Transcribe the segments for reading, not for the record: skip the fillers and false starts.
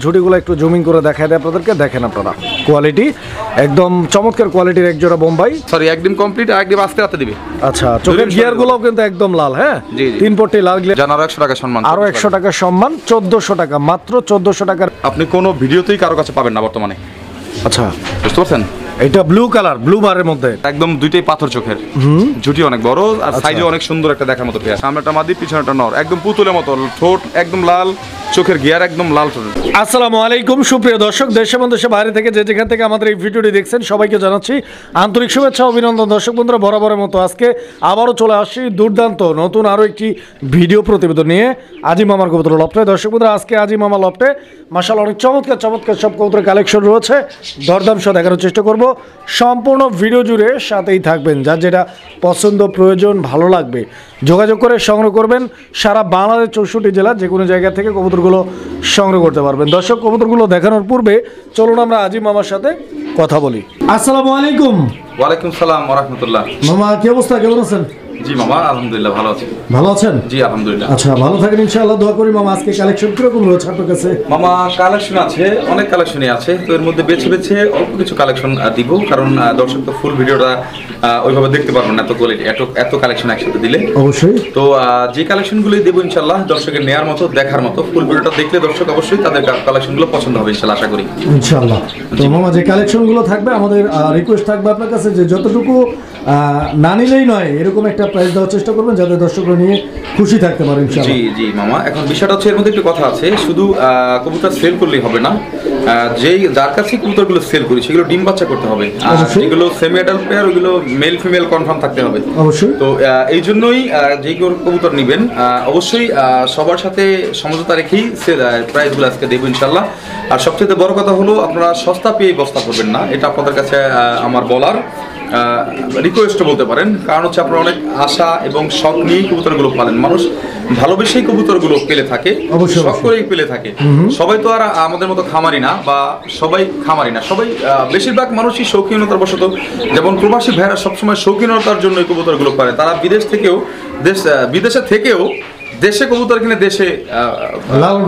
ঝুটিগুলো একটু জুমিং করে দেখায় দেয় আপনাদেরকে, দেখেন আপনারা কোয়ালিটি একদম চমৎকার কোয়ালিটির এক জোড়া বোম্বাই। সরি একদম কমপ্লিট, আর একদম আস্তে আস্তে দিবে। আচ্ছা, চোখের গিয়ারগুলোও কিন্তু একদম লাল। হ্যাঁ, 3 পট্টি লাল গিয়ার। জানার 100 টাকা সম্মান, আরো 100 টাকা সম্মান, 1400 টাকা, মাত্র 1400 টাকার। আপনি কোনো ভিডিওতেই কারো কাছে পাবেন না বর্তমানে। আচ্ছা, বুঝতে পারছেন? এটা ব্লু কালার, ব্লু বারের মধ্যে একদম দুইটাই পাথর চোখের, ঝুটি অনেক বড় আর সাইজও অনেক সুন্দর একটা দেখার মতো পেয়ার। সামনেটা মাদি, পিছনেটা নর, একদম পুতুলের মতো, ঠোঁট একদম লাল, চোখের গিয়ার একদম লাল ঠোঁট। আসসালামু আলাইকুম সুপ্রিয় দর্শক, দেশ এবং দেশের বাইরে থেকে যে যেখান থেকে আমাদের এই ভিডিওটি দেখছেন সবাইকে জানাচ্ছি আন্তরিক শুভেচ্ছা অভিনন্দন। দর্শক বন্ধুরা, বরাবরের মতো আজকে আবারও চলে আসছি দুর্দান্ত নতুন আরও একটি ভিডিও প্রতিবেদন নিয়ে আজিম মামার কবুতর লফটে। দর্শক বন্ধুরা, আজকে আজিম মামা লফটে মাশাআল্লাহ অনেক চমৎকার চমৎকার সব কবুতরের কালেকশন রয়েছে, দরদাম সহ দেখানোর চেষ্টা করব। সম্পূর্ণ ভিডিও জুড়ে সাথেই থাকবেন, যার যেটা পছন্দ প্রয়োজন ভালো লাগবে যোগাযোগ করে সংগ্রহ করবেন। সারা বাংলাদেশ 64 জেলা যে কোনো জায়গা থেকে কবুতরগুলো সংগ্রহ করতে পারবেন। দর্শক, কবুতরগুলো দেখানোর পূর্বে চলুন আমরা আজিম মামার সাথে কথা বলি। আসসালামু আলাইকুম। ওয়ালাইকুম সালাম ওয়া রাহমাতুল্লাহ। মামা কি অবস্থা, কেমন আছেন? জি মামা, আলহামদুলিল্লাহ ভালো আছি। ভালো আছেন? জি আলহামদুলিল্লাহ। আচ্ছা, ভালো থাকেন ইনশাআল্লাহ, দোয়া করি। মামা আজকে কালেকশন কিরকম রয়েছে আপনার কাছে? মামা কালেকশন আছে, অনেক কালেকশনই আছে, তো এর মধ্যে বেছে বেছে অল্প কিছু কালেকশন দিব, কারণ দর্শক তো ফুল ভিডিওটা ওইভাবে দেখতে পারবেন না, এত কোয়ালিটি এত কালেকশন একসাথে দিলে। অবশ্যই। তো যে কালেকশনগুলোই দেবো ইনশাল্লাহ দর্শকের নেয়ার মতো, দেখার মতো, ফুল ভিডিওটা দেখলে দর্শক অবশ্যই তাদের কালেকশনগুলো পছন্দ হবে ইনশাল্লাহ, আশা করি ইনশাআল্লাহ। তো মামা যে কালেকশনগুলো থাকবে, আমাদের রিকোয়েস্ট থাকবে আপনার কাছে যে যতটুকু না নিলেই নয় এরকম একটা প্রাইস দেওয়ার চেষ্টা করবেন যাতে দর্শকরা নিয়ে খুশি থাকতে পারে ইনশাআল্লাহ। জি জি মামা, এখন বিষয়টা হচ্ছে এর মধ্যে একটু কথা আছে, শুধু কবুতর সেল করলেই হবে না, যার কাছে কবুতরগুলো সেল করি সেগুলো ডিম বাচ্চা করতে হবে, আর যেগুলো সেমি অ্যাডাল্ট পেয়ার ওগুলো মেল ফিমেল কনফার্ম থাকতে হবে অবশ্যই। তো এই জন্যই যেই কবুতর নেবেন অবশ্যই সবার সাথে সমঝোতা রেখেই প্রাইসগুলো আজকে দেবো ইনশাল্লাহ। আর সবচেয়ে বড় কথা হলো, আপনারা সস্তা পেয়ে বস্তা করবেন না, এটা আপনাদের কাছে আমার বলার রিকোয়েস্ট বলতে পারেন। কারণ হচ্ছে আপনারা অনেক আশা এবং শখ নিয়েই কবুতরগুলো পালেন, মানুষ ভালোবেসেই কবুতরগুলো পেলে থাকে, শখ করেই পেলে থাকে। সবাই তো আর আমাদের মতো খামারি না, বা সবাই খামারি না, সবাই বেশিরভাগ মানুষই শৌখিনতার বশত, যেমন প্রবাসী ভাইয়েরা সবসময় শৌখিনতার জন্য এই কবুতরগুলো পারে, তারা বিদেশে থেকেও দেশে কবুতর কিনে দেশে লালন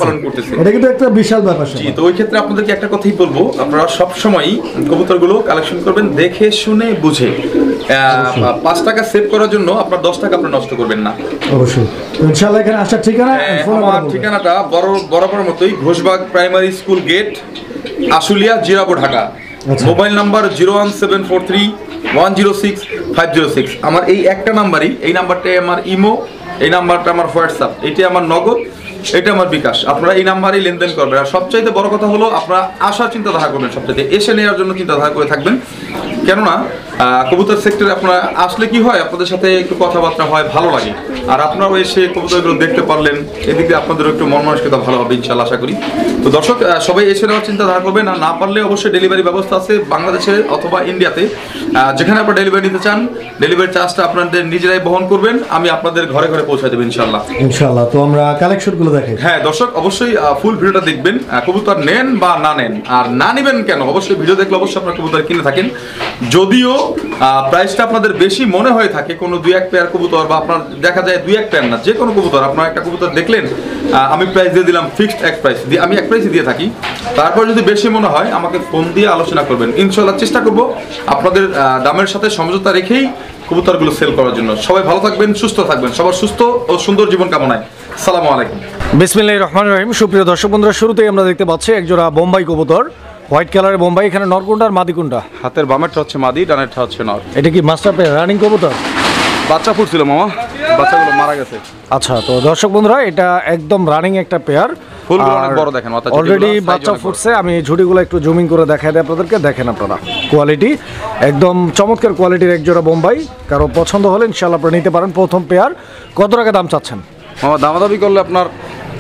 পালন করতেছে, এটা কিন্তু একটা বিশাল ব্যাপার। জি, তো ওই ক্ষেত্রে আপনাদেরকে একটা কথাই বলবো, আপনারা সবসময়ই কবুতরগুলো কালেকশন করবেন দেখে শুনে বুঝে। 5 টাকা সেভ করার জন্য আপনার 10 টাকা আপনি নষ্ট করবেন না। অবশ্যই ইনশাআল্লাহ। এখানে আসার ঠিকানা, আমার ঠিকানাটা বরাবর মতোই Ghoshbag primary school gate, Ashulia, Zirabo, Dhaka. Mobile number 01743106506। আমার এই একটা নাম্বারই, এই নাম্বারটাই আমার ইমো, এই নাম্বারটা আমার হোয়াটসঅ্যাপ, এইটা আমার নগদ, এটা আমার বিকাশ। আপনারা এই নাম্বারেই লেনদেন করবেন। আর সবচাইতে বড় কথা হলো, আপনারা আসার চিন্তাধারা করবেন, সবচাইতে এসে নেওয়ার জন্য চিন্তাধারা করে থাকবেন। কেননা কবুতর সেক্টরে আপনারা আসলে কি হয়, আপনাদের সাথে একটু কথাবার্তা হয়, ভালো লাগে, আর আপনারাও এসে কবুতরগুলো দেখতে পারলেন, এদিকে আপনাদেরও একটু মন মানসিকতা ভালো হবে ইনশাআল্লাহ, আশা করি। তো দর্শক, সবাই এসে নেওয়ার চিন্তাধারা করবেন, আর না পারলে অবশ্যই ডেলিভারি ব্যবস্থা আছে বাংলাদেশে অথবা ইন্ডিয়াতে। যেখানে আপনারা ডেলিভারি নিতে চান, ডেলিভারি চার্জটা আপনাদের নিজেরাই বহন করবেন, আমি আপনাদের ঘরে ঘরে পৌঁছে দেবো ইনশাআল্লাহ। ইনশাআল্লাহ। তো আমরা কালেকশনগুলো দেখাই। হ্যাঁ দর্শক, অবশ্যই ফুল ভিডিওটা দেখবেন, কবুতর নেন বা না নেন, আর না নেবেন কেন, অবশ্যই ভিডিও দেখলে অবশ্যই আপনার কবুতর কিনে থাকেন। যদিও প্রাইসটা আপনাদের বেশি মনে হয়ে থাকে কোনো 2-1 পেয়ার কবুতর, বা আপনার দেখা যায় 2-1 পেয়ার না, যে কোনো কবুতর, আপনার একটা কবুতর দেখলেন, আমি প্রাইস দিয়ে দিলাম ফিক্সড এক প্রাইস দিয়ে, আমি এক প্রাইসই দিয়ে থাকি। তারপর যদি বেশি মনে হয় আমাকে ফোন দিয়ে আলোচনা করবেন, ইনশাআল্লাহ চেষ্টা করব আপনাদের দামের সাথে সমঝোতা রেখেই কবুতরগুলো সেল করার জন্য। সবাই ভালো থাকবেন, সুস্থ থাকবেন, সবার সুস্থ ও সুন্দর জীবন কামনায়। আসসালামু আলাইকুম। বিসমিল্লাহির রহমানির রহিম। সুপ্রিয় দর্শক বন্ধুরা, শুরুতেই আমরা দেখতে পাচ্ছি একজোড়া বোম্বাই কবুতর, হোয়াইট কালারের বোম্বাই। এখানে নর কোনটা আর মাদি কোনটা? হাতের বামেরটা হচ্ছে মাদি, ডানেরটা হচ্ছে নর। এটা কি মাস্টার পেয়ার রানিং কবুতর? বাচ্চা ফুটছিল মামা, বাচ্চাগুলো মারা গেছে। আচ্ছা, তো দর্শক বন্ধুরা, এটা একদম রানিং একটা পেয়ার, ফুলগুলো অনেক বড়, দেখেন মাথা অলরেডি বাচ্চা ফুটছে। আমি ঝুটিগুলো একটু জুমিং করে দেখাই দেয় আপনাদেরকে, দেখেন আপনারা কোয়ালিটি একদম চমৎকার কোয়ালিটির এক জোড়া বোম্বাই। কারো পছন্দ হলে ইনশাআল্লাহ আপনারা নিতে পারেন। প্রথম পেয়ার কত টাকা দাম চাচ্ছেন মামা? দামাদামি করলে আপনার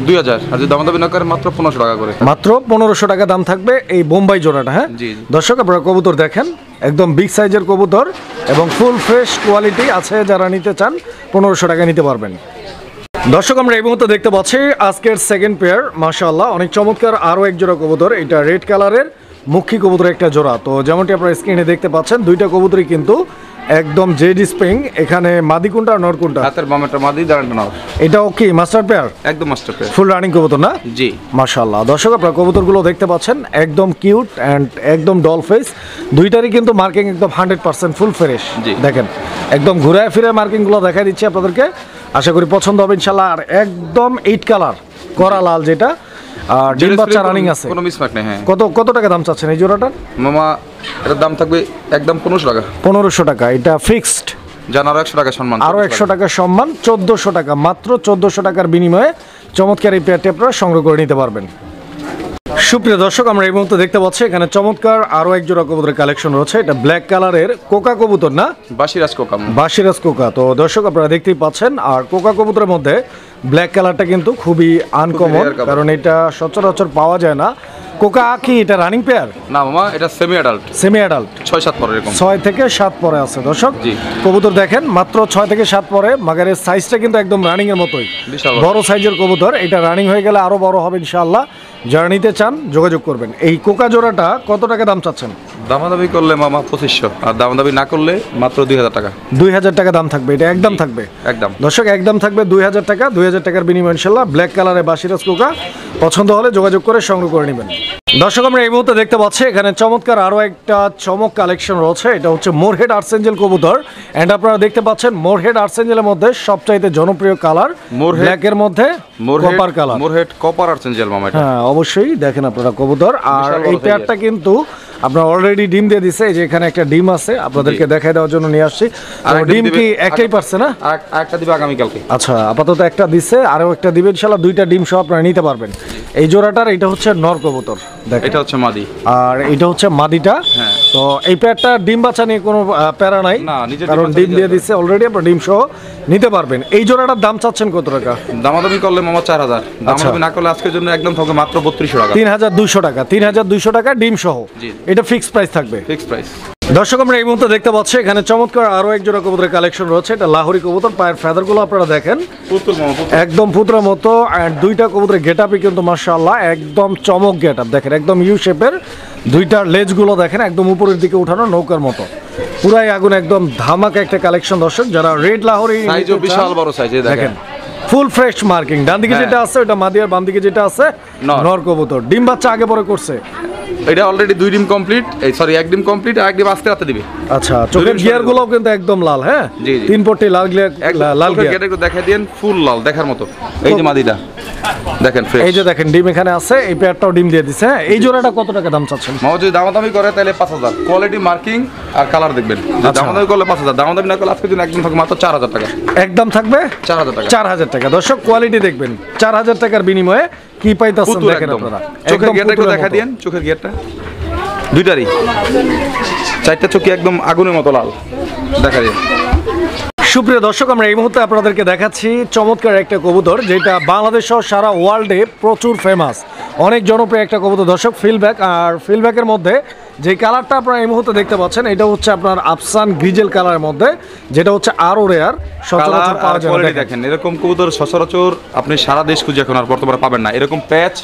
2000, আর যদি দামাদামি না করে মাত্র 1500 টাকা করে। মাত্র 1500 টাকা দাম থাকবে এই বোম্বাই জোড়াটা। হ্যাঁ জি। দর্শক, আপনারা কবুতর দেখেন, একদম বিগ সাইজের কবুতর এবং ফুল ফ্রেশ কোয়ালিটি আছে। যারা নিতে চান 1500 টাকা নিতে পারবেন। দর্শক, আমরা এই মুহূর্তে দেখতে পাচ্ছি আজকের সেকেন্ড পেয়ার, মাশাআল্লাহ অনেক চমৎকার আরও এক জোড়া কবুতর। এটা রেড কালারের মুখী কবুতর একটা জোড়া। তো যেমনটি আপনারা স্ক্রিনে দেখতে পাচ্ছেন, দুইটা কবুতরই কিন্তু একদম জেডি স্প্রিং। এখানে মাদি কোনটা নর কোনটা? হাতের বামেরটা মাদি, ডানটা নর। এটাও কি মাস্টার পেয়ার? একদম মাস্টার পেয়ার, ফুল রানিং কবুতর না? জি মাশাআল্লাহ। দর্শক আপনারা কবুতরগুলো দেখতে পাচ্ছেন, একদম কিউট অ্যান্ড একদম ডল ফেস। দুইটারই কিন্তু মার্কিং একদম 100% ফুল ফ্রেশ। জি। দেখেন একদম ঘুরে ফিরে মার্কিংগুলো দেখাই দিচ্ছি আপনাদেরকে, আশা করি পছন্দ হবে ইনশাল্লাহ। আর একদম 8 কালার করা লাল, যেটা আর ডিম বাচ্চা রানিং আছে। কোনো মিসম্যাচ নেই। হ্যাঁ। কত টাকা দাম চাচ্ছেন এই জোড়াটার? মামা এটার দাম থাকবে একদম 1500 টাকা। 1500 টাকা, এটা ফিক্সড। জান আরো 100 টাকা সম্মান, আরও 100 টাকা সম্মান, 1400 টাকা, মাত্র 1400 টাকার বিনিময়ে চমৎকার এই পেয়ারটি আপনারা সংগ্রহ করে নিতে পারবেন। সুপ্রিয় দর্শক, আমরা এই মুহূর্তে দেখতে পাচ্ছি এখানে চমৎকার আরও এক জোড়া কবুতরের কালেকশন রয়েছে। এটা ব্ল্যাক কালারের কোকা কবুতর না? বাসিরাজ কোকা। বাসিরাজ কোকা। তো দর্শক আপনারা দেখতেই পাচ্ছেন, আর কোকা কবুতরের মধ্যে ব্ল্যাক কালারটা কিন্তু খুবই আনকমন, rare color। কারণ এটা সচরাচর পাওয়া যায় না। কোকা কি এটা রানিং পেয়ার? না মামা, এটা সেমি অ্যাডাল্ট, সেমি অ্যাডাল্ট, 6-7 পরে এরকম। 6 থেকে 7 পরে আছে দর্শক। জি। কবুতর দেখেন মাত্র 6 থেকে 7 পরে, মাগারের সাইজটা কিন্তু একদম রানিং এর মতোই, বিশাল বড় সাইজের কবুতর। এটা রানিং হয়ে গেলে আরো বড় হবে ইনশাআল্লাহ। যারা নিতে চান যোগাযোগ করবেন। এই কোকা জোড়াটা কত টাকা দাম চাচ্ছেন? দামাদামি করলে মামা 2500, আর দামাদামি না করলে মাত্র 2000 টাকা। 2000 টাকা দাম থাকবে, এটা একদম থাকবে। একদম দর্শক একদম থাকবে 2000 টাকা। 2000 টাকার বিনিময়ে ইনশাআল্লাহ ব্ল্যাক কালারের বাসিরাজ কোকা পছন্দ হলে যোগাযোগ করে সংগ্রহ করে নেবেন। দর্শক আমরা এই মুহূর্তে দেখতে পাচ্ছি এখানে চমৎকার আরো একটা চমক কালেকশন রয়েছে। এটা হচ্ছে মোরহেড আর্সেঞ্জেল কবুতর, এন্ড আপনারা দেখতে পাচ্ছেন মোরহেড আর্সেঞ্জেলের মধ্যে সবচাইতে জনপ্রিয় কালার ব্ল্যাকের মধ্যে কপার কালার। মোরহেড কপার আর্সেঞ্জেল মামা এটা। হ্যাঁ অবশ্যই দেখেন আপনারা কবুতর। আর বিশাল বড় এই পেয়ারটা কিন্তু আপনার অলরেডি ডিম দিয়ে দিছে। এই যে এখানে একটা ডিম আছে, আপনাদেরকে দেখাই দেওয়ার জন্য নিয়ে আসছি। আর তো ডিম কি একটাই পারছে না? আর একটা দিবে আগামী কালকে। আচ্ছা, আপাতত একটা দিছে, আরও একটা দিবে ইনশাআল্লাহ। 2টা ডিম সহ আপনারা নিতে পারবেন। এই জোড়াটার এটা হচ্ছে নর কবুতর, দেখেন এটা হচ্ছে মাদি, আর এটা হচ্ছে মাদিটা। হ্যাঁ। তো এই পেয়ারটা ডিম বাচ্চা নিয়ে কোনো প্যারা নাই, না, নিজের কারণ ডিম ডিম বাচ্চা দিয়ে নিজে দিচ্ছে অলরেডি, আপনারা ডিম সহ নিতে পারবেন। এই জোড়াটার দাম চাচ্ছেন কত টাকা? দামাদামি করলে মামা 4000, দামাদামি না করলে আজকের জন্য একদম থাকবে মাত্র 3200 টাকা। 3200 টাকা, 3200 টাকা ডিম সহ। জি। এটা ফিক্সড প্রাইস থাকবে। Fix price. দর্শক আমরা এই মুহূর্তে দেখতে পাচ্ছি এখানে চমৎকার আরো এক জোড়া কবুতরের কালেকশন রয়েছে। এটা লাহোরি কবুতর, পায়ের ফেদারগুলো আপনারা দেখেন পুতুল মামা, পুতুল। একদম পুতুলের মতো। আর 2টা কবুতরের গেটআপই কিন্তু মাশাআল্লাহ একদম চমক গেটআপ। দেখেন একদম ইউ শেপের, 2টার লেজগুলো দেখেন একদম উপরের দিকে উঠানো নৌকার মতো, পুরাই আগুন, একদম ধামাকা একটা কালেকশন। দর্শক যারা রেড লাহোরি সাইজও বিশাল বড় সাইজ, এই দেখেন ফুল ফ্রেশ মার্কিং। ডান দিকে হ্যাঁ। যেটা আছে ওটা মাদি, আর বাম দিকে যেটা আছে নর। নর কবুতর। ডিম বাচ্চা আগে পরে করছে। এটা অলরেডি 2 ডিম কমপ্লিট, এই সরি 1 ডিম কমপ্লিট, আর 1 ডিম আজকে রাতে দিবে। আচ্ছা, চোখের গিয়ার গুলো কিন্তু একদম লাল। হ্যাঁ, জি, জি। 3 পট্টি লাল গিয়ার, লাল গিয়ার। গেট একটু দেখাই দেন, ফুল লাল দেখার মতো। এই যে মাদিটা দেখেন ফ্রেশ। এই যে দেখেন ডিম এখানে আছে, এই পেয়ারটাও ডিম দিয়ে দিছে। হ্যাঁ, এই জোড়াটা কত টাকা দাম চাচ্ছেন? মামা যদি দামাদামি করে তাহলে 5000, কোয়ালিটি মার্কিং আর কালার দেখবেন। আচ্ছা। দামাদামি করলে 5000, দামাদামি না করলে আজকের দিন একদম থাকবে মাত্র 4000 টাকা। একদম থাকবে 4000 টাকা। 4000 টাকা। দর্শক কোয়ালিটি দেখবেন, 4000 টাকার বিনিময়ে কি পাইতাছেন পুতুল দেখেন একদম। আপনারা। চোখের একদম গেটটা একটু পুতুলের দেখা মতো। দেন, চোখের গেটটা দুইটারই 4টা চোখে একদম আগুনের মতো লাল দেখা দেন। সুপ্রিয় দর্শক আমরা এই মুহূর্তে আপনাদেরকে দেখাচ্ছি চমৎকার একটা কবুতর, যেটা বাংলাদেশ সহ সারা ওয়ার্ল্ডে প্রচুর ফেমাস, অনেক জনপ্রিয় একটা কবুতর দর্শক, ফিলব্যাক। আর ফিলব্যাকের মধ্যে যে কালারটা আপনারা এই মুহূর্তে দেখতে পাচ্ছেন এটা হচ্ছে আপনার আফসান গ্রিজেল কালারের মধ্যে, যেটা হচ্ছে আরো রেয়ার, সচরাচর পাওয়া যায় না। দেখেন এরকম কবুতর সচরাচর আপনি সারা দেশ খুঁজে এখন আর বর্তমানে পাবেন না। এরকম প্যাচ,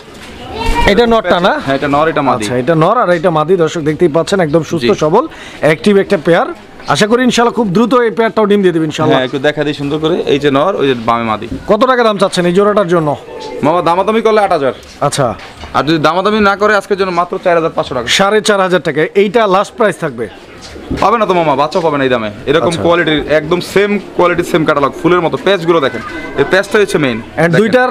এটা নরটা না? হ্যাঁ এটা নর, এটা মাদি। আচ্ছা, এটা নর আর এটা মাদি। দর্শক দেখতেই পাচ্ছেন একদম সুস্থ জি। সবল অ্যাক্টিভ একটা পেয়ার। আশা করি ইনশাআল্লাহ খুব দ্রুত এই পেয়ারটাও ডিম দিয়ে দেবে ইনশাআল্লাহ। হ্যাঁ একটু দেখা দিই সুন্দর করে। এই যে নর, ওই যে বামে মাদি। কত টাকা দাম চাচ্ছেন এই জোড়াটার জন্য? মামা দামাদামি করলে 8000, আচ্ছা, আর যদি দামাদামি না করে আজকের জন্য মাত্র 4500 টাকা। 4500 টাকা। এইটা লাস্ট প্রাইস থাকবে। পাবে না তো মামা, বাচ্চা পাবেন এই দামে। এরকম আচ্ছা। কোয়ালিটির একদম সেম কোয়ালিটির সেম ক্যাটালগ, ফুলের মতো। প্যাচগুলো দেখেন, এই প্যাচটা হচ্ছে মেইন। এন্ড দুইটার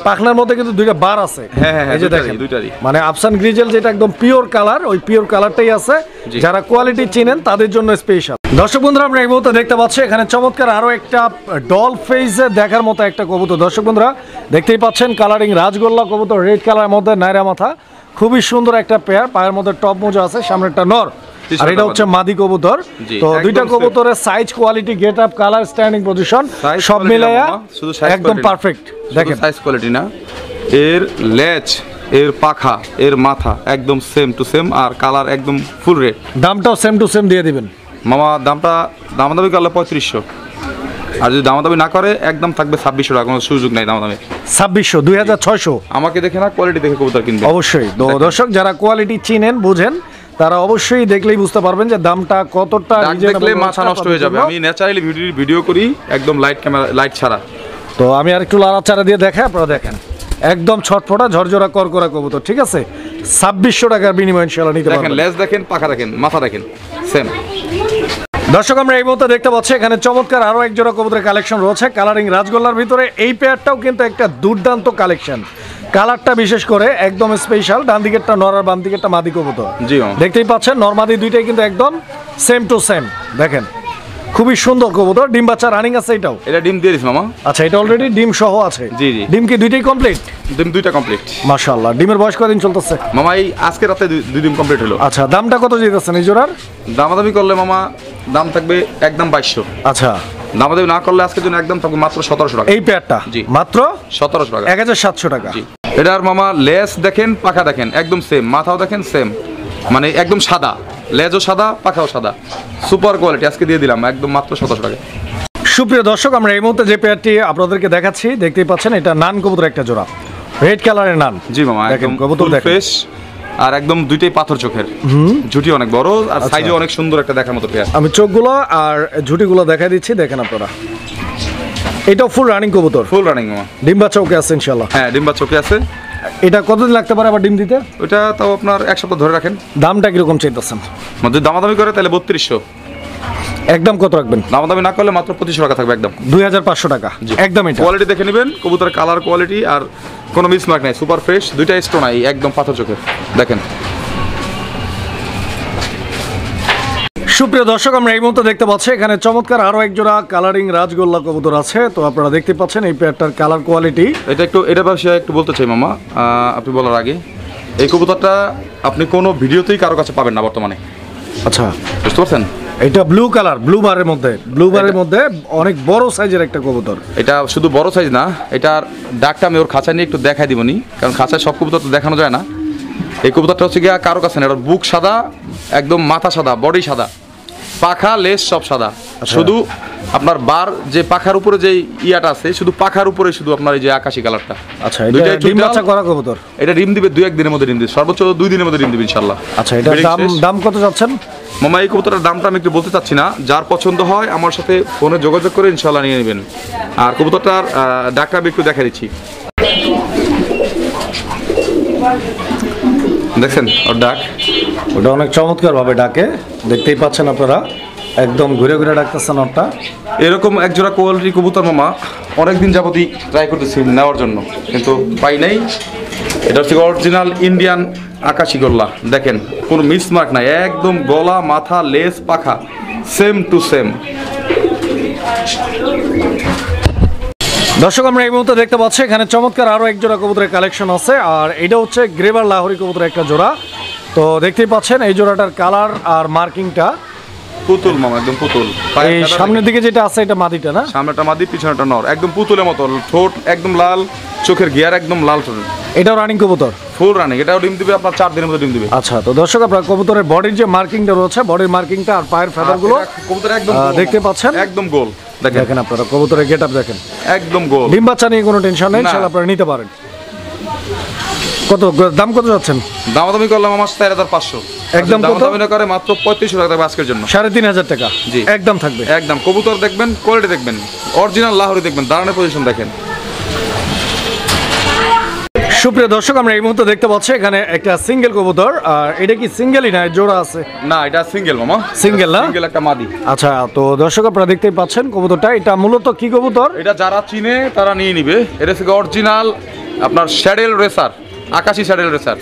পাখনার মধ্যে কিন্তু 2টা বার আছে। হ্যাঁ, হ্যাঁ, এই যে দুইটারই, দেখেন দুইটারই। মানে আফসান গ্রিজেল যেটা একদম পিওর কালার, ওই পিওর কালারটাই আছে। জি। যারা কোয়ালিটি চিনেন তাদের জন্য স্পেশাল। দর্শক বন্ধুরা আমরা এই মুহূর্তে দেখতে পাচ্ছি এখানে চমৎকার আরো একটা ডল ফেজে দেখার মতো একটা কবুতর। দর্শক বন্ধুরা দেখতেই পাচ্ছেন কালারিং রাজগোল্লা কবুতর, রেড কালারের মধ্যে নাইরা মাথা, খুবই সুন্দর একটা পেয়ার। পায়ের মধ্যে টপ মোজা আছে, সামনে একটা নর, আর এটা হচ্ছে মাদি কবুতর। জি, তো একদম দুইটা same। কবুতরের size, quality, get up, colour, standing position Size সব quality মিলাইয়া না মামা, শুধু size একদম quality না। পারফেক্ট। দেখেন সাইজ কোয়ালিটি না, এর লেজ, এর পাখা, এর মাথা একদম সেম টু সেম, আর কালার একদম ফুল রেড। দামটাও সেম টু সেম দিয়ে দিবেন মামা দামটা দামাদামি করলে 3500, আর যদি দামাদামি না করে একদম থাকবে 2600 টাকা। কোনো সুযোগ নাই দামাদামি। 2600, 2600 আমাকে দেখে না, কোয়ালিটি দেখে কবুতর কিনবে অবশ্যই। তো দর্শক যারা কোয়ালিটি চিনেন বুঝেন তারা অবশ্যই দেখলেই বুঝতে পারবেন যে দামটা কতটা ডাক দেখলে মাথা নষ্ট হয়ে যাবে। আমি ন্যাচারালি ভিডিও করি একদম লাইট ছাড়া। তো আমি আর একটু লাড়াচাড়া দিয়ে দেখাই, আপনারা দেখেন একদম ছটফটা ঝরঝরা করকরা কবুতর, ঠিক আছে? 2600 টাকার বিনিময়ে ইনশাআল্লাহ নিতে দেখেন, পারবেন। লেজ দেখেন, পাখা দেখেন, মাথা দেখেন, সেম। দর্শক আমরা এই মুহূর্তে দেখতে পাচ্ছি এখানে চমৎকার আরো এক জোড়া কবুতরের কালেকশন রয়েছে কালারিং রাজগোল্লার ভিতরে। এই পেয়ারটাও কিন্তু একটা দুর্দান্ত কালেকশন, কালারটা বিশেষ করে একদম স্পেশাল। ডান দিকেরটা নর আর বাম দিকেরটা মাদি কবুতর, জি মামা। দেখতেই পাচ্ছেন নরমাদি দুইটাই কিন্তু একদম সেম টু সেম। দেখেন খুবই সুন্দর কবুতর, ডিম বাচ্চা রানিং আছে এটাও? এটা ডিম দিয়ে দিস মামা। আচ্ছা, এটা অলরেডি ডিম সহ আছে? জি জি। ডিম কি দুইটাই কমপ্লিট? ডিম দুইটা কমপ্লিট মাশাআল্লাহ। ডিমের বয়স কতদিন চলতেছে মামা? এই আজকে রাতে দুই ডিম কমপ্লিট হলো। আচ্ছা, দামটা কত যেতেছেন এই জোড়ার? দামাদামি করলে মামা দাম থাকবে একদম 2200। আচ্ছা, দামাদামি না করলে আজকের জন্য একদম থাকবে মাত্র 1700 টাকা। এই পেয়ারটা জি। মাত্র 1700 টাকা। 1700 টাকা। জি। এটার মামা লেজ দেখেন, পাখা দেখেন, একদম সেম। মাথাও দেখেন সেম, মানে একদম সাদা, লেজও সাদা, পাখাও সাদা, সুপার কোয়ালিটি। আজকে দিয়ে দিলাম একদম মাত্র 1700 টাকা। সুপ্রিয় দর্শক, আমরা এই মুহূর্তে যে পেয়ারটি আপনাদেরকে দেখাচ্ছি, দেখতেই পাচ্ছেন এটা নান কবুতর একটা জোড়া, রেড কালারের নান। জি মামা, দেখেন একদম কবুতর দেখেন ফ্রেশ আর একদম দুইটাই পাথর চোখের। ঝুটি অনেক বড় আর সাইজও অনেক সুন্দর, একটা দেখার মতো পেয়ার। আমি চোখগুলো আর ঝুটিগুলো দেখাই দিচ্ছি, দেখেন আপনারা। এটাও ফুল রানিং কবুতর? ফুল রানিং মামা। ডিম বাচ্চা ওকে আছে ইনশাআল্লাহ? হ্যাঁ, ডিম্বা চোখে আছে। এটা কতদিন লাগতে পারে আবার ডিম দিতে? ওইটা তাও আপনার 1 সপ্তাহ ধরে রাখেন। দামটা কিরকম চাইতেছেন? যদি দামাদামি করে তাহলে 3200। একদম কত রাখবেন? দামাদামি না করলে মাত্র 2500 টাকা থাকবে একদম। 2500 টাকা একদম। এটা কোয়ালিটি দেখে নেবেন, কবুতর কালার কোয়ালিটি আর কোনো মিসমার্ক নাই, সুপার ফ্রেশ, দুইটা স্টোন নাই, একদম পাথর চোখের। দেখেন। সুপ্রিয় দর্শক, আমরা এই মুহূর্তে দেখতে পাচ্ছি এখানে চমৎকার আরো এক জোড়া কালারিং রাজগোল্লা কবুতর আছে। তো আপনারা দেখতে পাচ্ছেন এই পেয়ারটার কালার কোয়ালিটি। এটা বিষয়ে একটু বলতে চাই মামা, আপনি বলার আগে। এই কবুতরটা আপনি কোনো ভিডিওতেই কারো কাছে পাবেন না বর্তমানে। আচ্ছা, বুঝতে পারছেন? এটা ব্লু কালার, ব্লু বারের মধ্যে অনেক বড় সাইজের একটা কবুতর। এটা শুধু বড় সাইজ না, এটার ডাকটা আমি ওর খাঁচা নিয়ে একটু দেখাই দিবনি, কারণ খাঁচায় সব কবুতর তো দেখানো যায় না। এই কবুতরটা হচ্ছে গিয়া কারো কাছে না, এটার বুক সাদা, একদম মাথা সাদা, বডি সাদা, পাখা লেজ সব সাদা। শুধু আপনার বার যে পাখার উপরে যে ইয়াটা আছে, শুধু পাখার উপরে শুধু আপনার এই যে আকাশি কালারটা। আচ্ছা, এটা ডিম বাচ্চা করা কবুতর? এটা ডিম দিবে 2-1 দিনের মধ্যে, ডিম দিবে সর্বোচ্চ 2 দিনের মধ্যে ডিম দিবে ইনশাআল্লাহ। আচ্ছা, এটা দাম কত যাচ্ছেন মামা? এই কবুতরের দামটা আমি একটু বলতে চাচ্ছি না, যার পছন্দ হয় আমার সাথে ফোনে যোগাযোগ করে ইনশাআল্লাহ নিয়ে নেবেন। আর কবুতরটার ডাকটা আমি একটু দেখা দিচ্ছি, দেখছেন ওর ডাক? ওটা অনেক চমৎকার ভাবে ডাকে, দেখতেই পাচ্ছেন আপনারা, একদম ঘুরে ঘুরে ডাকতেছেন ওটা। এরকম একজোড়া কোয়ালিটি কবুতর মামা অনেকদিন যাবতই ট্রাই করতেছি নেওয়ার জন্য, কিন্তু পাই নাই। এটা হচ্ছে অরিজিনাল ইন্ডিয়ান আকাশি গোল্লা। দেখেন কোনো মিসমার্ক নাই, একদম গলা, মাথা, লেজ, পাখা সেম টু সেম। দর্শক, আমরা এই মুহূর্তে দেখতে পাচ্ছি এখানে চমৎকার আরো এক জোড়া কবুতরের কালেকশন আছে, আর এটা হচ্ছে গ্রেভার লাহোরি কবুতরের একটা জোড়া। তো দেখতেই পাচ্ছেন এই জোড়াটার কালার আর মার্কিংটা পুতুল মামা, একদম পুতুল। এই সামনের দিকে যেটা আছে এটা মাদিটা না? সামনেটা মাদি, পিছনেটা নর, একদম পুতুলের মতো। ঠোঁট একদম লাল, চোখের গিয়ার একদম লাল ঠোঁট। এটাও রানিং কবুতর? Full running. এটাও ডিম দিবে আপনার 4 দিনের মধ্যে ডিম দিবে। আচ্ছা, তো দর্শক আপনার কবুতরের বডির যে মার্কিংটা রয়েছে, বডির মার্কিংটা আর পায়ের ফেদারগুলো কবুতর একদম দেখতে পাচ্ছেন, একদম গোল। দেখেন আপনারা কবুতরের গেটআপ দেখেন, একদম গোল। ডিম বাচ্চা নিয়ে কোনো টেনশন নেই, ইনশাআল্লাহ আপনারা নিতে পারেন। কত দাম কত যাচ্ছেন? দামাদামি করলাম আমার 4500। একদম কত? দামাদামি না করে মাত্র 3500 টাকা থাকবে আজকের জন্য। 3500 টাকা জি, একদম থাকবে। একদম কবুতর দেখবেন, কোয়ালিটি দেখবেন, অরিজিনাল লাহোরি দেখবেন, দাঁড়ানোর পজিশন দেখেন। সুপ্রিয় দর্শক, আমরা এই মুহূর্তে দেখতে পাচ্ছি এখানে একটা সিঙ্গেল কবুতর। আর এটা কি সিঙ্গেলই না, জোড়া আছে? না, এটা সিঙ্গেল মামা। সিঙ্গেল না? সিঙ্গেল একটা মাদি। আচ্ছা, তো দর্শক আপনারা দেখতেই পাচ্ছেন কবুতরটা। এটা মূলত কি কবুতর? এটা যারা চিনে তারা নিয়ে নিবে। এটা হচ্ছে অরিজিনাল আপনার শ্যাডেল রেসার, আকাশি শ্যাডেল রেসার।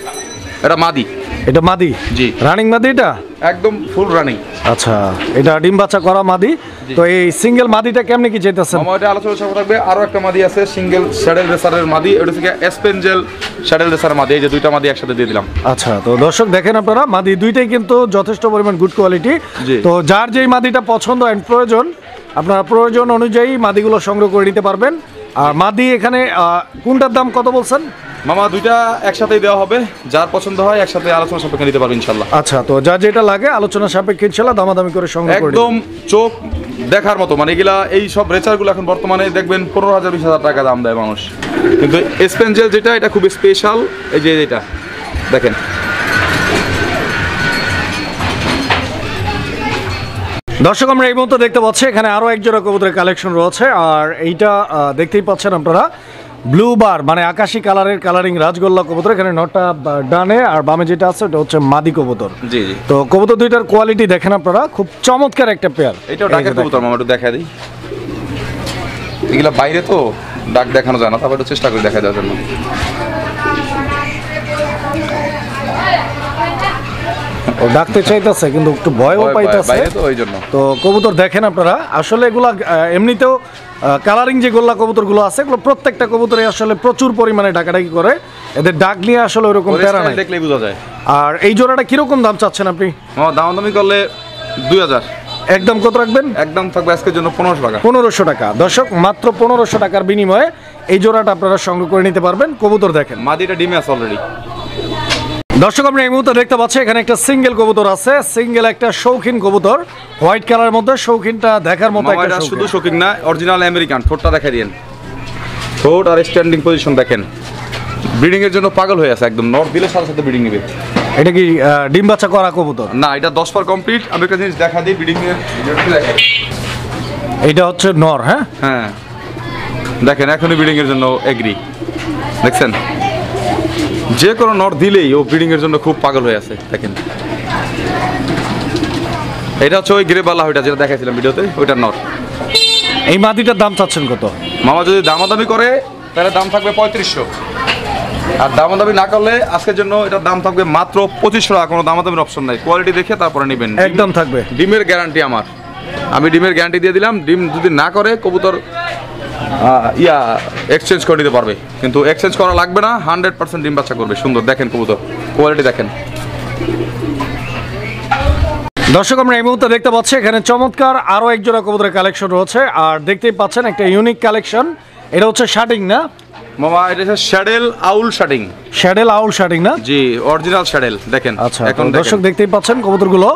এটা মাদি। এটা মাদি? জি। রানিং মাদি এটা? একদম ফুল রানিং। আচ্ছা, এটা ডিম বাচ্চা করা মাদি। তো এই সিঙ্গেল মাদিটা কেমনে কি চাইতেছেন? মামা এটা আলোচনা সভা থাকবে। আরো একটা মাদি আছে সিঙ্গেল শ্যাডেল রেসারের মাদি, এটা হচ্ছে এসপেঞ্জেল শ্যাডেল রেসার মাদি। এই যে দুইটা মাদি একসাথে দিয়ে দিলাম। আচ্ছা, তো দর্শক দেখেন আপনারা, মাদি দুইটাই কিন্তু যথেষ্ট পরিমাণ গুড কোয়ালিটি। তো যার যেই মাদিটা পছন্দ এন্ড প্রয়োজন, আপনারা প্রয়োজন অনুযায়ী মাদিগুলো সংগ্রহ করে নিতে পারবেন। আর মাদি এখানে কোনটার দাম কত বলছেন? মামা দুইটা একসাথেই দেওয়া হবে, যার পছন্দ হয় একসাথে আলোচনা সাপেক্ষে নিতে পারবেন ইনশাআল্লাহ। আচ্ছা, তো যার যেটা লাগে আলোচনা সাপেক্ষে ইনশাআল্লাহ দামাদামি করে সংগ্রহ করে একদম চোখ দেখার মতো। মানে এগুলা এই সব রেচারগুলো এখন বর্তমানে দেখবেন 15,000-20,000 টাকা দাম দেয় মানুষ, কিন্তু স্পেঞ্জেল যেটা এটা খুব স্পেশাল। এই যে এটা দেখেন, দর্শক আমরা এই মুহূর্তে দেখতে পাচ্ছি এখানে আরো এক জোড়া কবুতরের কালেকশন রয়েছে, আর এইটা দেখতেই পাচ্ছেন আপনারা ব্লু বার মানে আকাশি কালারের কালারিং রাজগোল্লা কবুতর। এখানে নটা ডানে আর বামে যেটা আছে ওটা হচ্ছে মাদি কবুতর। জি জি। তো কবুতর দুইটার কোয়ালিটি দেখেন আপনারা, খুব চমৎকার একটা পেয়ার। এটাও ডাকের কবুতর মামা, একটু দেখা দিই। এগুলা বাইরে তো ডাক দেখানো যায় না, তারপর একটু চেষ্টা করে দেখা দেওয়ার জন্য। ও ডাকতে চাইতেছে কিন্তু একটু ভয়ও পাইতেছে বাইরে তো ওই জন্য। তো কবুতর দেখেন আপনারা, আসলে এগুলা এমনিতেও কালারিং যে গোল্লা কবুতরগুলো আছে এগুলো প্রত্যেকটা কবুতরে আসলে প্রচুর পরিমাণে ডাকাডাকি করে, এদের ডাক নিয়ে আসলে ওরকম প্যারা নাই, দেখলেই বোঝা যায়। আর এই জোড়াটা কিরকম দাম চাচ্ছেন আপনি? দামাদামি করলে 2000। একদম কত রাখবেন? একদম থাকবে আজকের জন্য 1500 টাকা। 1500 টাকা। দর্শক মাত্র 1500 টাকার বিনিময়ে এই জোড়াটা আপনারা সংগ্রহ করে নিতে পারবেন। কবুতর দেখেন, মাদিটা ডিমে আছে অলরেডি। দর্শক আমরা এই মুহূর্তে দেখতে পাচ্ছি এখানে একটা সিঙ্গেল কবুতর আছে, সিঙ্গেল একটা শৌখিন কবুতর, হোয়াইট কালারের মধ্যে। শৌখিনটা দেখার মতো একটা এটা শুধু শৌখিন। শৌখিন না, অরিজিনাল আমেরিকান। ঠোঁটটা দেখা দিয়েন, ঠোঁট আর স্ট্যান্ডিং পজিশন দেখেন। ব্রিডিং এর জন্য পাগল হয়ে আছে একদম, নট দিলে সাথে সাথে ব্রিডিং নেবে। এটা কি ডিম বাচ্চা করা কবুতর? না, এটা 10 পার কমপ্লিট। আমি একটা জিনিস দেখা দিই, ব্রিডিং এর এটা হচ্ছে নর। হ্যাঁ হ্যাঁ, দেখেন এখনই ব্রিডিং এর জন্য এগ্রি। দেখছেন, যে কোনো নট দিলেই ও ব্রিডিং এর জন্য খুব পাগল হয়ে আছে। দেখেন, এটা হচ্ছে ওই গ্রে বালা, ওইটা যেটা দেখাইছিলাম ভিডিওতে, ওইটার নট। এই মাদিটার দাম চাচ্ছেন কত? মামা যদি দামাদামি করে তাহলে দাম থাকবে 3500, আর দামাদামি না করলে আজকের জন্য এটার দাম থাকবে মাত্র 2500 টাকা। কোনো দামাদামির অপশন নাই, কোয়ালিটি দেখে তারপরে নেবেন। একদম থাকবে। ডিমের গ্যারান্টি আমার, আমি ডিমের গ্যারান্টি দিয়ে দিলাম। ডিম যদি না করে কবুতর এক্সচেঞ্জ করে নিতে পারবে, কিন্তু এক্সচেঞ্জ করা লাগবে না। 100% ডিম বাচ্চা করবে। সুন্দর দেখেন কবুতর, কোয়ালিটি দেখেন। দর্শক আমরা এই মুহূর্তে দেখতে পাচ্ছি এখানে চমৎকার আরো এক জোড়া কবুতরের কালেকশন রয়েছে, আর দেখতেই পাচ্ছেন একটা ইউনিক কালেকশন। এটা হচ্ছে শার্টিং না মামা? এটা হচ্ছে শ্যাডেল আউল শার্টিং। শ্যাডেল আউল শার্টিং না? জি, অরিজিনাল শ্যাডেল। দেখেন আচ্ছা, এখন দর্শক দেখতেই পাচ্ছেন কবুতরগুলো।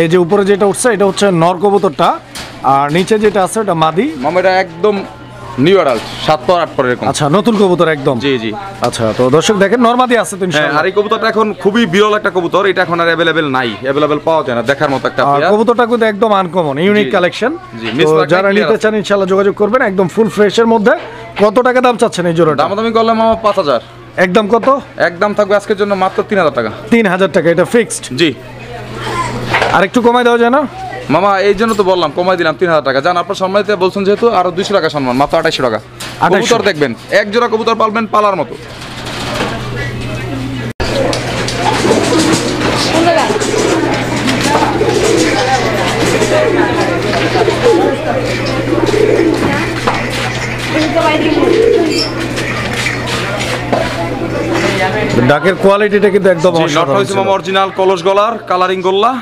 এই যে উপরে যেটা উঠছে এটা হচ্ছে নর কবুতরটা, আর নিচে যেটা আছে ওটা মাদি। মামা এটা একদম নিউ অ্যাডাল্ট, 7 পর 8 পর এরকম। আচ্ছা, নতুন কবুতর একদম। জি জি। আচ্ছা, তো দর্শক দেখেন নরমাদি আছে তো হ্যাঁ, ইনশাআল্লাহ। আর এই কবুতরটা এখন খুবই বিরল একটা কবুতর। এটা এখন আর অ্যাভেলেবেল নাই, অ্যাভেলেবেল পাওয়া যায় না। দেখার মতো একটা আর পেয়ার। কবুতরটা কিন্তু একদম আনকমন, ইউনিক জি, কালেকশন। জি, তো মিস যারা নিতে চান ইনশাআল্লাহ যোগাযোগ করবেন, একদম ফুল ফ্রেশের মধ্যে। কত টাকা দাম চাচ্ছেন এই জোড়াটা? দামাদামি করলে মামা 5000। একদম কত? একদম থাকবে আজকের জন্য মাত্র 3000 টাকা। 3000 টাকা, এটা ফিক্সড। জি। আর একটু কমাই দেওয়া যায় না মামা? এই জন্য তো বললাম কমাই দিলাম 3000 টাকা। জান আপনার সম্মানিত বলছেন যেহেতু, আরো 200 টাকা সম্মান, মাত্র 2800 টাকা। 2800 কবুতর দেখবেন, এক জোড়া কবুতর পালবেন পালার মতো। ডাকের কোয়ালিটিটা কিন্তু একদম নট অসাধারণ হয়েছে ছিল। মামা অরিজিনাল কলস গলার কালারিং গোল্লা,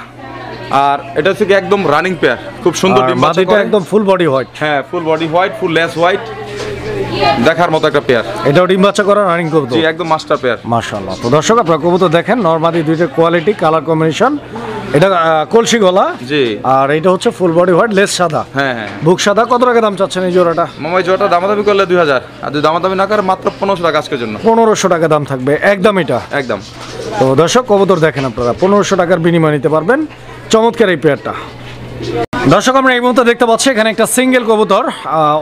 আর এটা হচ্ছে কি একদম রানিং পেয়ার। খুব সুন্দর আর ডিম বাচ্চা মাদিটা করে। একদম ফুল বডি হোয়াইট। হ্যাঁ, ফুল বডি হোয়াইট, ফুল লেস হোয়াইট, দেখার মতো একটা পেয়ার। এটাও ডিম বাচ্চা করা রানিং কবুতর। জি, একদম মাস্টার পেয়ার। মাশাআল্লাহ। তো দর্শক আপনারা কবুতর দেখেন, নরমাদি দুইটা কোয়ালিটি, কালার কম্বিনেশন। এটা কলসি গলা। জি। আর এটা হচ্ছে ফুল বডি হোয়াইট, লেস সাদা, হ্যাঁ হ্যাঁ। বুক সাদা। কত টাকা দাম চাচ্ছেন এই জোড়াটা? মামা এই জোড়াটা দামাদামি করলে 2000, আর যদি দামাদামি না করে মাত্র 1500 টাকা আজকের জন্য। 1500 টাকা দাম থাকবে একদম এটা। একদম। তো দর্শক কবুতর দেখেন আপনারা 1500 টাকার বিনিময়ে নিতে পারবেন চমৎকার এই পেয়ারটা। দর্শক আমরা এই মুহূর্তে দেখতে পাচ্ছি এখানে একটা সিঙ্গেল কবুতর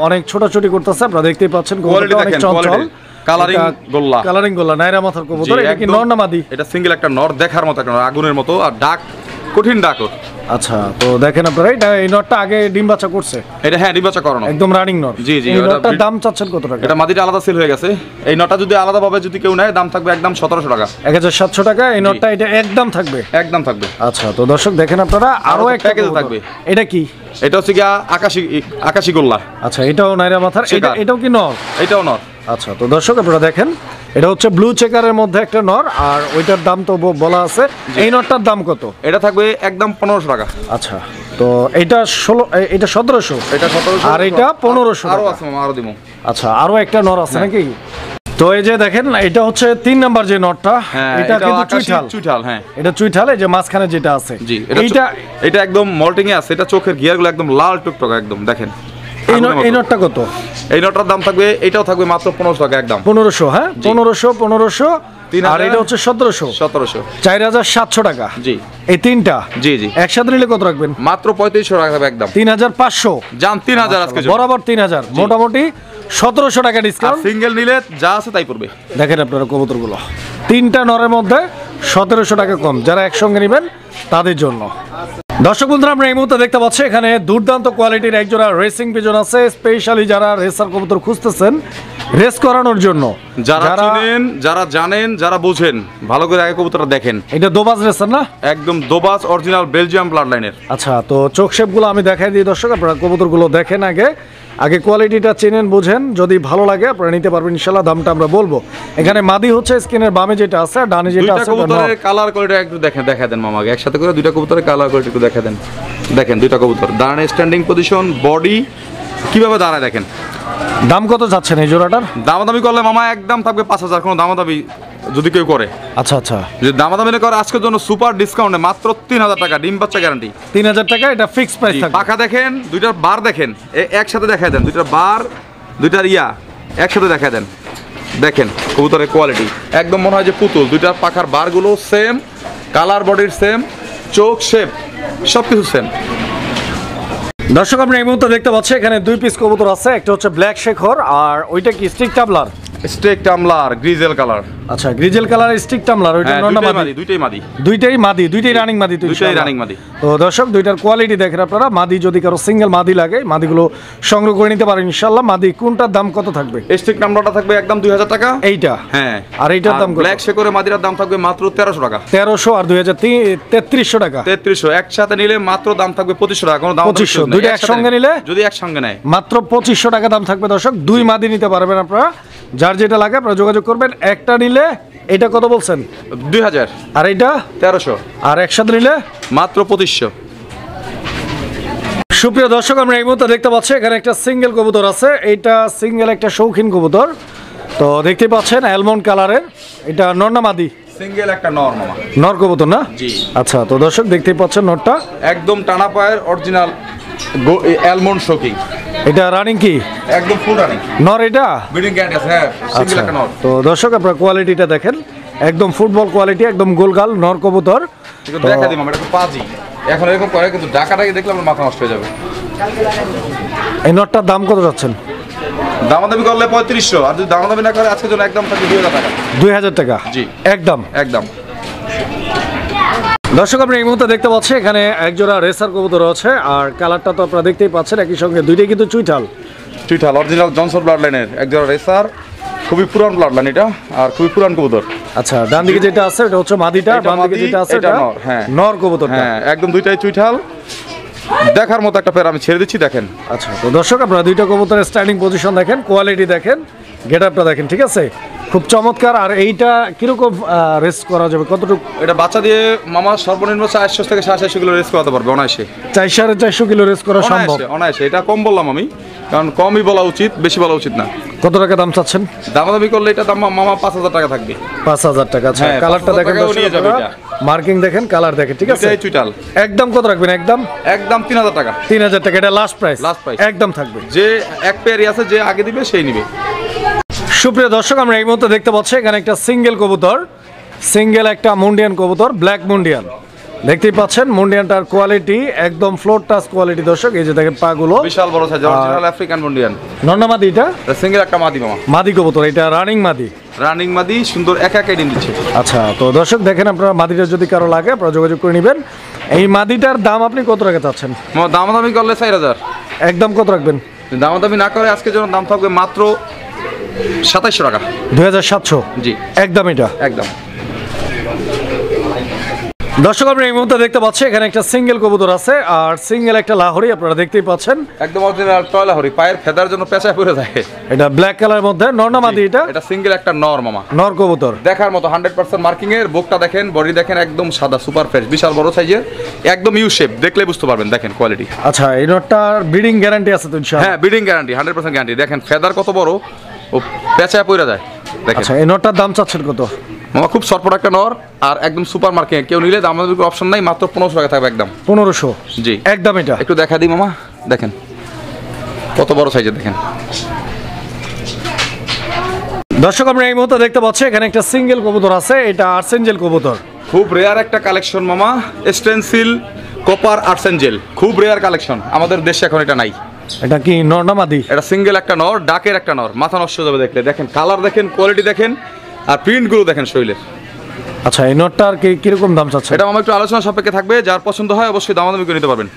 অনেক ছোটাছুটি করতেছে, আপনারা দেখতেই পাচ্ছেন। কোয়ালিটি দেখেন, কোয়ালিটি কালারিং গোল্লা। কালারিং গোল্লা, নাইরা মাথার কবুতর। এটা কি নর না মাদি? এটা সিঙ্গেল একটা নর, দেখার মতো একটা নর, আগুনের মতো। আর ডাক কঠিন ডাক ওর। আচ্ছা, তো দেখেন আপনারা এটা, এই নরটা আগে ডিম বাচ্চা করছে এটা। হ্যাঁ, ডিম বাচ্চা করানো, একদম রানিং নর। জি জি। এই নরটার দাম চাচ্ছেন কত টাকা? এটা মাদিটা আলাদা সেল হয়ে গেছে। এই নটা যদি আলাদা ভাবে যদি কেউ নেয়, দাম থাকবে একদম 1700 টাকা। 1700 টাকা এই নরটা, এটা একদম থাকবে। একদম থাকবে। আচ্ছা, তো দর্শক দেখেন আপনারা আরো একটা প্যাকেজ কবুতর। থাকবে। এটা কি? এটা হচ্ছে গিয়া আকাশি গোল্লা। আচ্ছা, এটাও নাইরা মাথার। এটাও কি নর? এটাও নর। আচ্ছা, তো দর্শক আপনারা দেখেন, এটা হচ্ছে ব্লু চেকারের মধ্যে একটা নর, আর ওইটার দাম তো বলা আছে। এই নরটার দাম কত? এটা থাকবে একদম 1500 টাকা। আচ্ছা, তো এটা 1700, এটা 1700, আর এটা 1500 আরো টাকা। আছে মামা, আরো দিমু। আচ্ছা, আরো একটা নর আছে নাকি? তো এই যে দেখেন, এটা হচ্ছে 3 নাম্বার যে নটটা। হ্যাঁ, এটা কিন্তু চুইঠাল। হ্যাঁ, এটা চুইঠাল, এই যে মাঝখানে যেটা আছে। জি। এটা একদম মল্টিং এ আছে। এটা চোখের গিয়ারগুলো একদম লাল টুকটকা একদম, দেখেন। এই নটটা কত? এই নটার দাম থাকবে, এটাও থাকবে মাত্র 1500 টাকা একদম। 1500। হ্যাঁ, 1500 আর এটা হচ্ছে 1700 1700 4700 টাকা। জি এই তিনটা জি জি একসাথে নিলে কত রাখবেন? মাত্র 3500 টাকা থাকবে একদম। 3500 জান 3000 আজকে বরাবর 3000, মোটামুটি 1700 টাকা ডিসকাউন্ট। সিঙ্গেল নিলে যা আছে তাই পড়বে। দেখেন আপনারা কবুতরগুলো, তিনটা নরের মধ্যে 1700 টাকা কম, যারা একসঙ্গে নেবেন তাদের জন্য। দর্শক বন্ধুরা, আমরা এই মুহূর্তে দেখতে পাচ্ছি এখানে দুর্দান্ত কোয়ালিটির একজোড়া রেসিং পিজন আছে, স্পেশালি যারা রেসার কবুতর খুঁজতেছেন রেস করানোর জন্য, যারা চিনেন, যারা জানেন, যারা বুঝেন, ভালো করে আগে কবুতরটা দেখেন। এটা দোবাজ রেসার না? একদম দোবাজ অরিজিনাল বেলজিয়াম ব্লাড লাইনের। আচ্ছা, তো চোখ শেপগুলো আমি দেখাই দিই দর্শক, আপনারা কবুতরগুলো দেখেন আগে কোয়ালিটিটা চেনেন, বুঝেন, যদি ভালো লাগে আপনারা নিতে পারবেন ইনশাআল্লাহ। দামটা আমরা বলবো। এখানে মাদি হচ্ছে স্ক্রিনের বামে যেটা আছে, আর ডানে যেটা আছে কবুতরের কালার কোয়ালিটি একটু দেখা দেন মামাকে, একসাথে করে দুইটা কবুতরের কালার কোয়ালিটি একটু দেখা দেন। দেখেন দুইটা কবুতর দাঁড়ানো, স্ট্যান্ডিং পজিশন, বডি কিভাবে দাঁড়ায় দেখেন। দাম কত যাচ্ছেন এই জোড়াটার? দামাদামি করলে মামা একদম থাকবে 5000, কোনো দামাদামি যদি কেউ করে। আচ্ছা আচ্ছা, যদি দামাদামি করে আজকের জন্য সুপার ডিসকাউন্টে মাত্র 3000 টাকা, ডিম বাচ্চা গ্যারান্টি 3000 টাকা, এটা ফিক্সড প্রাইস থাকবে। পাখা দেখেন, দুইটার বার দেখেন, একসাথে দেখায় দেন, দুইটার বার দুইটার একসাথে দেখায় দেন। দেখেন কবুতরের কোয়ালিটি একদম মনে হয় যে পুতুল। দুইটার পাখার বারগুলো সেম, কালার বডির সেম, চোখ শেপ সব কিছু সেম। দর্শক, আপনি এই মুহূর্তে দেখতে পাচ্ছেন এখানে দুই পিস কবুতর আছে, একটা হচ্ছে ব্ল্যাক শেখর, আর ওইটা কি stick tumbler? Stick tumbler grizzle colour. আচ্ছা, গ্রিজেল কালারের স্টিক টামলার, ওইটা নরনা মাদি? দুইটাই মাদি। দুইটাই রানিং মাদি। দুইটাই রানিং মাদি। তো দর্শক, দুইটার কোয়ালিটি দেখেন আপনারা। মাদি যদি কারো সিঙ্গেল মাদি লাগে, মাদিগুলো সংগ্রহ করে নিতে পারেন ইনশাআল্লাহ। মাদি কোনটার দাম কত থাকবে? স্টিক টামলারটা থাকবে একদম 2000 টাকা এইটা। হ্যাঁ, আর এইটার দাম কত? ব্ল্যাক শেখরের মাদিরার দাম থাকবে মাত্র 1300 টাকা। 1300 আর 2300 টাকা। 3300 একসাথে নিলে মাত্র দাম থাকবে 2500 টাকা। কোনো দাম 2500, দুইটা একসঙ্গে নিলে যদি একসঙ্গে নেয় মাত্র 2500 টাকা দাম থাকবে দর্শক। দুই মাদি নিতে পারবেন আপনারা, যার যেটা লাগে আপনারা যোগাযোগ করবেন। একটা নিলে এটা কত বলছেন? 2000, আর এইটা 1300, আর একসাথে নিলে মাত্র 2500। সুপ্রিয় দর্শক, আমরা এই মুহূর্তে দেখতে পাচ্ছি এখানে একটা সিঙ্গেল কবুতর আছে। এইটা সিঙ্গেল একটা শৌখিন কবুতর, তো দেখতে পাচ্ছেন অ্যালমন্ড কালারের। এটা নর না মাদি? সিঙ্গেল একটা নর মামা, নর কবুতর না? জি। আচ্ছা, তো দর্শক দেখতেই পাচ্ছেন নরটা একদম টানা পায়ের অরিজিনাল অ্যালমন্ড শোকিং। এটা রানিং কি? একদম ফুল রানিং নর। এটা ব্রিডিং গ্যারান্টি আছে। হ্যাঁ, সিঙ্গেল একটা নর। তো দর্শক, আপনারা কোয়ালিটিটা দেখেন, একদম ফুটবল কোয়ালিটি, একদম গোলগাল নর কবুতর। একটু দেখা দিই মামা, এটা তো পাজি। এখন এরকম করে কিন্তু ঢাকাটাকে দেখলে আমার মাথা নষ্ট হয়ে যাবে। এই নরটার দাম কত যাচ্ছেন? দামাদামি করলে 3500, আর যদি দামাদামি না করে আজকের জন্য একদম থাকবে 2000 টাকা। 2000 টাকা? জি, একদম একদম। দর্শক, আপনি এই মুহূর্তে দেখতে পাচ্ছেন এখানে একজোড়া রেসার কবুতর আছে, আর কালারটা তো আপনারা দেখতেই পাচ্ছেন একই সঙ্গে। দুইটাই কিন্তু চুইঠাল অরিজিনাল জনসন ব্লাড লাইনের একজোড়া রেসার, খুবই পুরান ব্লাড লাইন এটা, আর খুবই পুরান কবুতর। আচ্ছা, ডান দিকে যেটা আছে এটা হচ্ছে মাদিটা, বাম দিকে যেটা আছে এটা নর। হ্যাঁ, নর কবুতর। হ্যাঁ, একদম দুইটাই চুইঠাল, দেখার মতো একটা পেয়ার। আমি ছেড়ে দিচ্ছি, দেখেন। আচ্ছা, তো দর্শক, আপনারা দুইটা কবুতরের স্ট্যান্ডিং পজিশন দেখেন, কোয়ালিটি দেখেন, গেটআপটা দেখেন, ঠিক আছে? খুব চমৎকার। আর এইটা কিরকম রেস করা যাবে, কতটুকু? এটা বাচ্চা দিয়ে মামা সর্বনিম্ন 400 থেকে 750 কিলো রেস করাতে পারবে অনায়াসে। 450 কিলো রেস করা সম্ভব? অনায়াসে। এটা কম বললাম আমি, কারণ কমই বলা উচিত, বেশি বলা উচিত না। কত টাকা দাম চাচ্ছেন? দামাদামি করলে এটা দাম মামা 5000 টাকা থাকবে। 5000 টাকা। আচ্ছা, হ্যাঁ, কালারটা 5000 দেখেন, টাকাও নিয়ে যাবে এটা। মার্কিং দেখেন, কালার দেখেন, ঠিক আছে? এটাই চুইটাল। একদম কত রাখবেন? একদম 3000 টাকা। 3000 টাকা, এটা লাস্ট প্রাইস? লাস্ট প্রাইস একদম থাকবে। যে এক পেয়ারই আছে, যে আগে দিবে সেই নিবে। সুপ্রিয় দর্শক, আমরা এই মুহূর্তে দেখতে পাচ্ছি এখানে একটা সিঙ্গেল কবুতর, সিঙ্গেল একটা মুন্ডিয়ান কবুতর, ব্ল্যাক মুন্ডিয়ান। দেখতেই পাচ্ছেন মুন্ডিয়ানটার কোয়ালিটি একদম ফ্লোর টাচ কোয়ালিটি দর্শক। এই যে দেখেন পাগুলো বিশাল বড় সাইজ, অরিজিনাল আফ্রিকান মুন্ডিয়ান। নন্না মাদি? এটা সিঙ্গেল একটা মাদি মামা, মাদি কবুতর। এটা রানিং মাদি? রানিং মাদি, সুন্দর একা একাই ডিম দিচ্ছে। আচ্ছা, তো দর্শক দেখেন, আপনারা মাদিটা যদি কারো লাগে আপনারা যোগাযোগ করে নেবেন। এই মাদিটার দাম আপনি কত টাকা চাচ্ছেন? দামাদামি করলে 4000। একদম কত রাখবেন? দামাদামি না করে আজকের জন্য দাম থাকবে মাত্র 2700 টাকা। 2700? জি, একদম। এটা একদম। দর্শক, আমরা এই মুহূর্তে দেখতে পাচ্ছি এখানে একটা সিঙ্গেল কবুতর আছে, আর সিঙ্গেল একটা লাহোরি আপনারা দেখতেই পাচ্ছেন। একদম অরিজিনাল টয় লাহোরি, পায়ের ফেদার জন্য পেঁচায় পড়ে যায়। এটা ব্ল্যাক কালারের মধ্যে নর মাদি? এটা সিঙ্গেল একটা নর মামা, নর কবুতর। দেখার মতো 100% মার্কিং এর। বুকটা দেখেন, বডি দেখেন, একদম সাদা, সুপার ফ্রেশ, বিশাল বড় সাইজের, একদম ইউ শেপ, দেখলে বুঝতে পারবেন। দেখেন কোয়ালিটি। আচ্ছা, এই নরটার ব্রিডিং গ্যারান্টি আছে তো ইনশাআল্লাহ? হ্যাঁ, ব্রিডিং গ্যারান্টি, 100% গ্যারান্টি। দেখেন ফেদার কত বড়, ও পেঁচায় পড়ে যায়। দেখেন। আচ্ছা, এই নরটার দাম চাচ্ছেন কত? মামা খুব শর্ট একটা নর, আর একদম সুপার মার্কিং। কেউ নিলে দাম অপশন নাই, মাত্র 1500 টাকা থাকবে একদম। 1500? জি, একদম। এটা একটু দেখা দিই মামা, দেখেন কত বড় সাইজের। দেখেন দর্শক আমরা এই মুহূর্তে দেখতে পাচ্ছি এখানে একটা সিঙ্গেল কবুতর আছে, এটা আর্সেঞ্জেল কবুতর। খুব রেয়ার একটা কালেকশন মামা, স্টেনসিল কপার আর্সেঞ্জেল, খুব রেয়ার কালেকশন, আমাদের দেশে এখন এটা নাই। এটা কি নর না মাদি? এটা সিঙ্গেল একটা নর, ডাকের একটা নর, মাথা নষ্ট হয়ে যাবে দেখলে। দেখেন কালার দেখেন, কোয়ালিটি দেখেন, আর প্রিন্টগুলো দেখেন শরীরের। আচ্ছা, এই নটটা আর কিরকম দাম চাচ্ছে? এটা আমার একটু আলোচনা সাপেক্ষে থাকবে, যার পছন্দ হয় অবশ্যই দামাদামি করে নিতে পারবেন।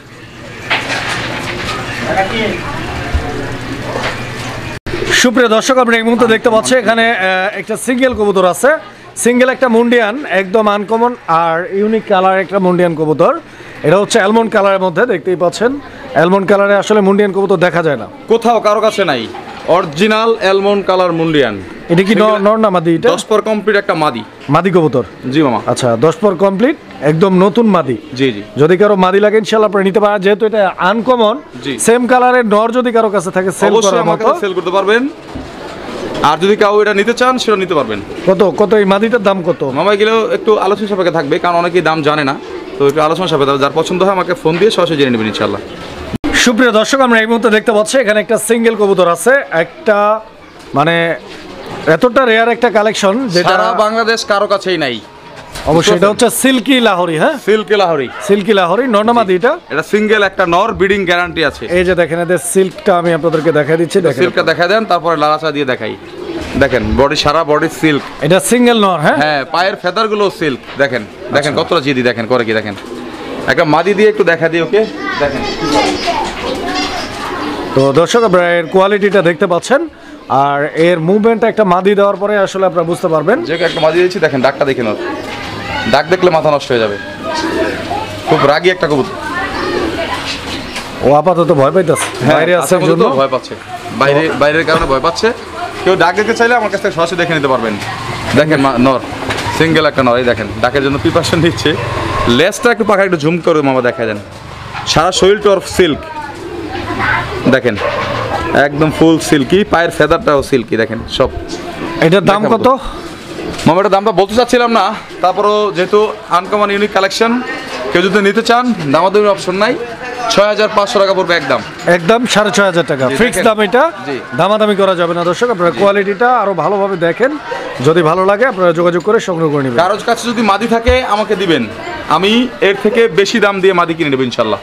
সুপ্রিয় দর্শক আমরা এই মুহূর্তে দেখতে পাচ্ছি এখানে একটা সিঙ্গেল কবুতর আছে, সিঙ্গেল একটা মুন্ডিয়ান, একদম আনকমন আর ইউনিক কালার একটা মুন্ডিয়ান কবুতর। এটা হচ্ছে অ্যালমন্ড কালারের মধ্যে, দেখতেই পাচ্ছেন অ্যালমন্ড কালারে আসলে মুন্ডিয়ান কবুতর দেখা যায় না, কোথাও কারো কাছে নাই। অরিজিনাল অ্যালমন্ড কালার মুন্ডিয়ান। এটা কি নর না মাদি? এটা 10 পর কমপ্লিট একটা মাদি। মাদি কবুতর? জি মামা। আচ্ছা, 10 পর কমপ্লিট, একদম নতুন মাদি। জি জি। যদি কারো মাদি লাগে ইনশাআল্লাহ আপনারা নিতে পারেন, যেহেতু এটা আনকমন। জি। সেম কালারের নর যদি কারো কাছে থাকে সেল অবশ্যই করার আমার মতো, কাছে সেল করতে পারবেন। আর যদি কেউ এটা নিতে চান সেটা নিতে পারবেন। কত এই মাদিটার দাম কত? মামা গেলেও একটু আলোচনা সাপেক্ষে থাকবে, কারণ অনেকেই দাম জানে না, তো একটু আলোচনা সাপেক্ষে থাকবে। যার পছন্দ হয় আমাকে ফোন দিয়ে সরাসরি জেনে নেবেন ইনশাআল্লাহ। সুপ্রিয় দর্শক আমরা এই মুহূর্তে দেখতে পাচ্ছি এখানে একটা সিঙ্গেল কবুতর আছে, একটা মানে এতটা রেয়ার একটা কালেকশন যেটা সারা বাংলাদেশ কারো কাছেই নাই। অবশ্যই এটা হচ্ছে সিল্কি লাহোরি। হ্যাঁ, সিল্ক লাহোরি। সিল্কি লাহোরি নরনামাদি। এটা সিঙ্গেল একটা নর, ব্রিডিং গ্যারান্টি আছে। এই যে দেখেন এদের সিল্কটা আমি আপনাদেরকে দেখাই দিচ্ছি, দেখেন সিল্কটা দেখা দেন, তারপরে লালাচা দিয়ে দেখাই। দেখেন বডি, সারা বডি সিল্ক। এটা সিঙ্গেল নর। হ্যাঁ হ্যাঁ, পায়ের ফেদার গুলো সিল্ক। দেখেন দেখেন কতটা জিদি, দেখেন করে কি, দেখেন একটা মাদি দিয়ে একটু দেখা দিই ওকে। দেখেন তো দর্শক আপনারা এর কোয়ালিটিটা দেখতে পাচ্ছেন, আর এর মুভমেন্টটা একটা মাদি দেওয়ার পরে আসলে আপনারা বুঝতে পারবেন। যে একটা মাদি দিয়েছি, দেখেন ডাকটা দেখে নাও, ডাক দেখলে মাথা নষ্ট হয়ে যাবে। খুব রাগী একটা কবুতর। ও আপাতত ভয় পাইতেছে, বাইরে আছে আসার মধ্যে জন্য তো ভয় পাচ্ছে, বাইরের কারণে ভয় পাচ্ছে। কেউ ডাক দেখতে চাইলে আমার কাছ থেকে সরাসরি দেখে নিতে পারবেন। দেখেন নর, সিঙ্গেল একটা নর, এই দেখেন ডাকের জন্য প্রিপারেশন নিচ্ছে। লেজটা একটু পাখা একটু ঝুম করে মামা দেখা দেন, সারা শরীরটা ওর সিল্ক। দেখেন একদম ফুল সিল্কি, পায়ের ফেদারটাও সিল্কি, দেখেন সব। এটার দাম কত? মামা এটার দামটা বলতে চাচ্ছিলাম না, তারপরও যেহেতু আনকমন ইউনিক কালেকশন, কেউ যদি নিতে চান দামাদামির অপশন নাই। 6500 টাকা পড়বে একদম, একদম 6500 টাকা ফিক্স দাম। এটা দামাদামি করা যাবে না দর্শক, আপনারা কোয়ালিটিটা আরো ভালোভাবে দেখেন, যদি ভালো লাগে আপনারা যোগাযোগ করে সংগ্রহ করে নেবেন। কারোর কাছে যদি মাদি থাকে আমাকে দিবেন, আমি এর থেকে বেশি দাম দিয়ে মাদি কিনে নেবো ইনশাল্লাহ।